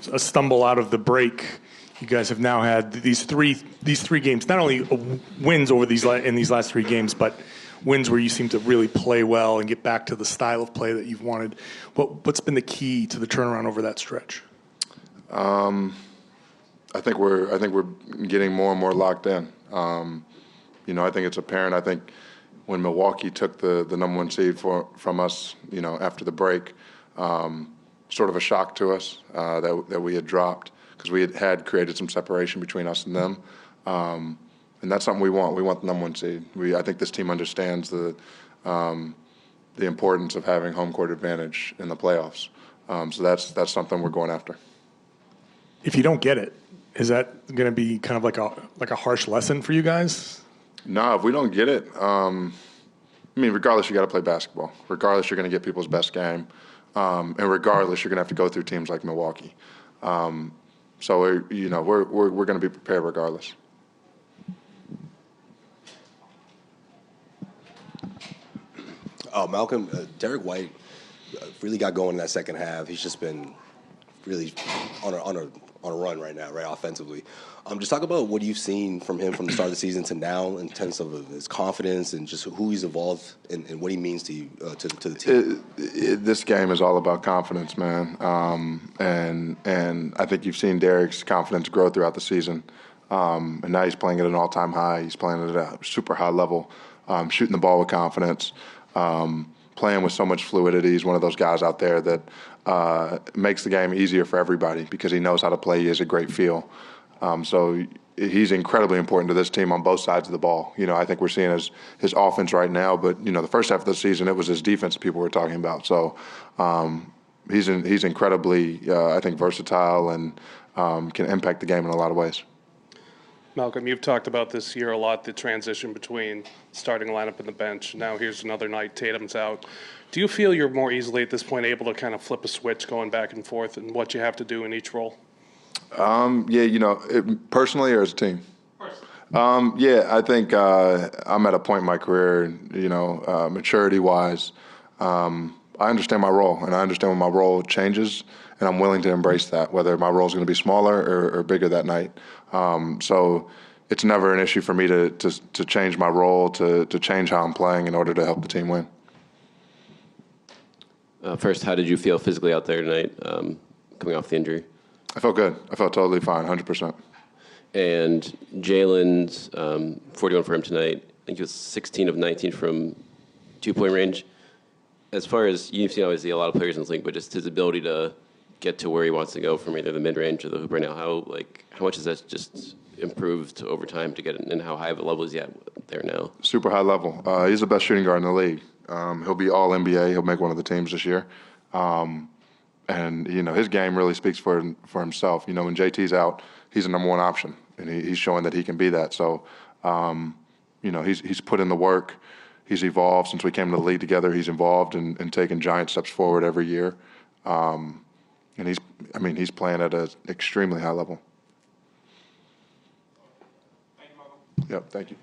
a stumble out of the break. You guys have now had these three games, not only wins over in these last 3 games, but wins where you seem to really play well and get back to the style of play that you've wanted. What's been the key to the turnaround over that stretch? I think we're getting more and more locked in. I think it's apparent. I think when Milwaukee took the number 1 seed from us, after the break, sort of a shock to us that we had dropped, because we had created some separation between us and them. And that's something we want. We want the number 1 seed. I think this team understands the importance of having home court advantage in the playoffs. So that's something we're going after. If you don't get it, is that going to be kind of like a harsh lesson for you guys? No, if we don't get it, regardless, you got to play basketball. Regardless, you're going to get people's best game, and regardless, you're going to have to go through teams like Milwaukee. So we're going to be prepared regardless. Malcolm, Derek White really got going in that second half. He's just been really on a run right now, right, offensively. Just talk about what you've seen from him from the start of the season to now in terms of his confidence and just who he's evolved and what he means to you, to the team. This game is all about confidence, man. And I think you've seen Derek's confidence grow throughout the season. And now he's playing at an all-time high. He's playing at a super high level, shooting the ball with confidence, playing with so much fluidity. He's one of those guys out there that makes the game easier for everybody because he knows how to play. He has a great feel. So he's incredibly important to this team on both sides of the ball. I think we're seeing his offense right now, but, the first half of the season, it was his defense people were talking about. So he's incredibly, I think, versatile and can impact the game in a lot of ways. Malcolm, you've talked about this year a lot, the transition between starting lineup and the bench. Now here's another night, Tatum's out. Do you feel you're more easily at this point able to kind of flip a switch going back and forth and what you have to do in each role? Personally or as a team? Personally. I think I'm at a point in my career, maturity-wise, I understand my role, and I understand when my role changes, and I'm willing to embrace that, whether my role is going to be smaller or bigger that night. So it's never an issue for me to change my role, to change how I'm playing in order to help the team win. First, how did you feel physically out there tonight, coming off the injury? I felt good. I felt totally fine, 100%. And Jaylen's 41 for him tonight. I think he was 16 of 19 from 2-point range. As far as you've seen, obviously, a lot of players in this league, but just his ability to get to where he wants to go from either the mid-range or the hoop right now, how much has that just improved over time to get it, and how high of a level is he at there now? Super high level. He's the best shooting guard in the league. He'll be all NBA. He'll make one of the teams this year. And, his game really speaks for himself. When JT's out, he's the number 1 option, and he's showing that he can be that. So, he's put in the work. He's evolved since we came to the league together. He's involved in taking giant steps forward every year. And he's playing at an extremely high level. Thank you, Malcolm. Yep, thank you.